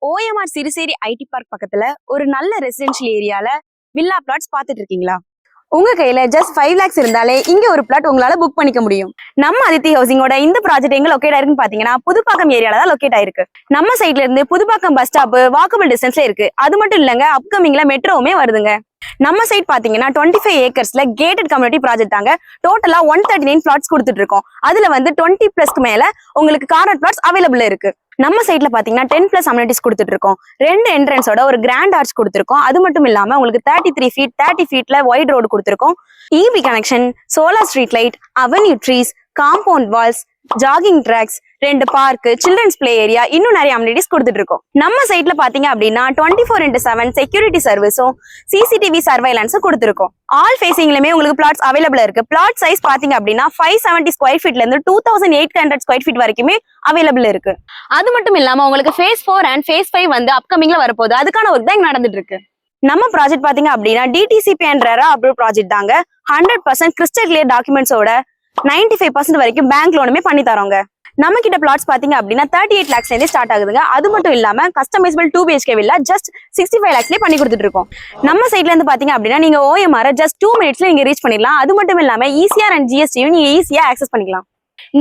OMR Siruseri IT park பக்கத்துல ஒரு நல்ல ரெசிடென்ஷியல் ஏரியால வில்லா பிளாட்ஸ் பாத்துட்டு இருக்கீங்களா? உங்க கையில ஜஸ்ட் 5 lakhs இருந்தாலே இங்க ஒரு பிளாட் உங்களால புக் பண்ணிக்க முடியும். நம்ம அதித்தி ஹவுசிங்கோட இந்த ப்ராஜெக்ட் எங்க லொக்கேட் ஆயிருக்குன்னு பாத்தீங்கன்னா புதுப்பாக்கம் ஏரியால தான் லொக்கேட் ஆயிருக்கு. நம்ம சைட்ல இருந்து புதுப்பாக்கம் பஸ் ஸ்டாப் வாக்கபிள் டிஸ்டன்ஸ்ல இருக்கு. அது மட்டும் இல்லங்க, அப்கமிங்ல மெட்ரோவுமே வருதுங்க. நம்ம சைட் பாத்தீங்கன்னா 25 ஏக்கர்ஸ்ல கேட்டட் கம்யூனிட்டி ப்ராஜெக்ட் தாங்க. டோட்டலா 139 பிளாட்ஸ் கொடுத்துட்டு இருக்கோம். அதுல வந்து 20+ மேல உங்களுக்கு கார்னர் பிளாட்ஸ் அவைலபிள் இருக்கு. நம்ம சைட்ல பாத்தீங்கன்னா 10+ அம்யூனிட்டிஸ் கொடுத்துட்டு இருக்கோம். 2 என்ட்ரன்ஸோட ஒரு கிராண்ட் ஆர்ச் கொடுத்துருக்கோம். அது மட்டும் இல்லாம உங்களுக்கு 33 feet 30 feetல வைட் ரோடு கொடுத்துருக்கோம். EV connection, solar street light, avenue trees, compound walls, jogging tracks, 2 park, children's play area, இன்னும் நிறைய அம்யூனிட்டிஸ் கொடுத்துட்டு இருக்கோம். நம்ம சைட்ல பாத்தீங்க அப்படின்னா 24/7 செக்யூரிட்டி சர்வீஸும் CCTV சர்வைலன்ஸும் கொடுத்துருக்கோம். ஆல் ஃபேசிங்லயுமே உங்களுக்கு பிளாட்ஸ் அவைலபிள் இருக்கு. பிளாட் சைஸ் பாத்தீங்க அப்படின்னா 570 ஸ்கொயர் ஃபீட்ல இருந்து 2800 ஸ்கொயர் ஃபீட் வரைக்குமே அவைலபிள் இருக்கு. அது மட்டும் இல்லாம உங்களுக்கு phase 4 and phase 5 வந்து அப்கமிங்ல வரப்போகுது. அதுக்கான ஒர்க் தான் இங்க நடந்துட்டு இருக்கு. நம்ம ப்ராஜெக்ட் பாத்தீங்க அப்படின்னா DTCP என்ற அப்ரூவ் ப்ராஜெக்ட் தாங்க. 100% கிறிஸ்டல் கிளியர் டாக்குமெண்ட்ஸோட 95% வரைக்கும் பேங்க் லோனுமே பண்ணி தரோங்க. நம்ம கிட்ட பிளாட்ஸ் பாத்தீங்க அப்படின்னா 38 lakhs ஸ்டார்ட் ஆகுதுங்க. அது மட்டும் இல்லாம கஸ்டமைசபிள் 2 BHK வில்லா ஜஸ்ட் 65 lakhsலயே பண்ணி கொடுத்துட்டு இருக்கோம். நம்ம சைட்ல இருந்து பாத்தீங்க அப்படின்னா நீங்க OMR ஜஸ்ட் 2 minutesல நீங்க ரீச் பண்ணிடலாம். அது மட்டும் இல்லாம ECR and GST நீங்க ஈஸியா ஆக்சஸ் பண்ணிக்கலாம்.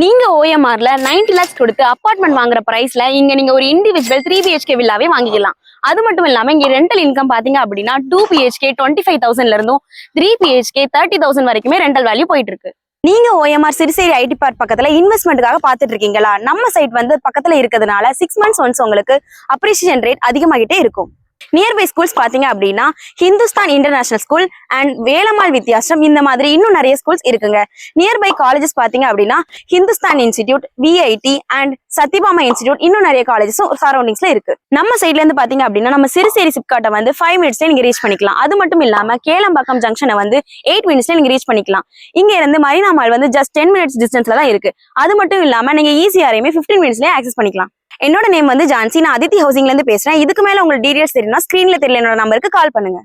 நீங்க OMRல 90 lakhs கொடுத்து அபார்ட்மெண்ட் வாங்குற பிரைஸ்ல இங்க நீங்க ஒரு இண்டிவிஜுவல் 3 BHK வில்லாவே வாங்கிக்கலாம். அது மட்டும் இல்லாம இங்க ரெண்டல் இன்கம் பாத்தீங்க அப்படின்னா 2 BHK 25,000ல இருந்தும் 3 BHK 30,000 வரைக்குமே ரெண்டல் வேல்யூ போயிட்டு இருக்கு. நீங்க OMR சிறுசேரி ஐடி பார்க் பக்கத்துல இன்வெஸ்ட்மெண்ட்டுக்காக பாத்துட்டு இருக்கீங்களா? நம்ம சைட் வந்து பக்கத்துல இருக்கிறதுனால 6 months ஒன்ஸ் உங்களுக்கு அப்ரிசியேஷன் ரேட் அதிகமாகிட்டே இருக்கும். நியர்பை ஸ்கூல்ஸ் பாத்தீங்க அப்படின்னா Hindustan international school and Velammal Vidyashram, இந்த மாதிரி இன்னும் நிறைய ஸ்கூல்ஸ் இருக்குங்க. நியர்பை காலேஜஸ் பாத்தீங்க அப்படின்னா Hindustan institute, VIT and Sathyabama institute, இன்னும் நிறைய காலேஜஸும் சரௌண்டிங்ஸ்ல இருக்கு. நம்ம சைட்ல இருந்து பாத்தீங்க அப்படின்னா நம்ம சிறுசேரி சிப்காட்டை வந்து 5 minutesல நீங்க ரீச் பண்ணிக்கலாம். அது மட்டும் இல்லாம கேளம்பாக்கம் ஜங்ஷனை வந்து 8 minutesல நீங்க ரீச் பண்ணிக்கலாம். இங்க இருந்து மரீனா மால் வந்து ஜஸ்ட் 10 minutes டிஸ்டன்ஸ்ல தான் இருக்கு. அது மட்டும் இல்லாம நீங்க ECRயுமே 15 minutesலயே ஆக்சஸ் பண்ணிக்கலாம். என்னோட நேம் வந்து ஜான்சி. நான் அதித்தி ஹவுசிங்ல இருந்து பேசுறேன். இதுக்கு மேல உங்களுக்கு டீடைல்ஸ் தெரியும்னா ஸ்கிரீன்ல தெரியல என்னோட நம்பருக்கு கால் பண்ணுங்க.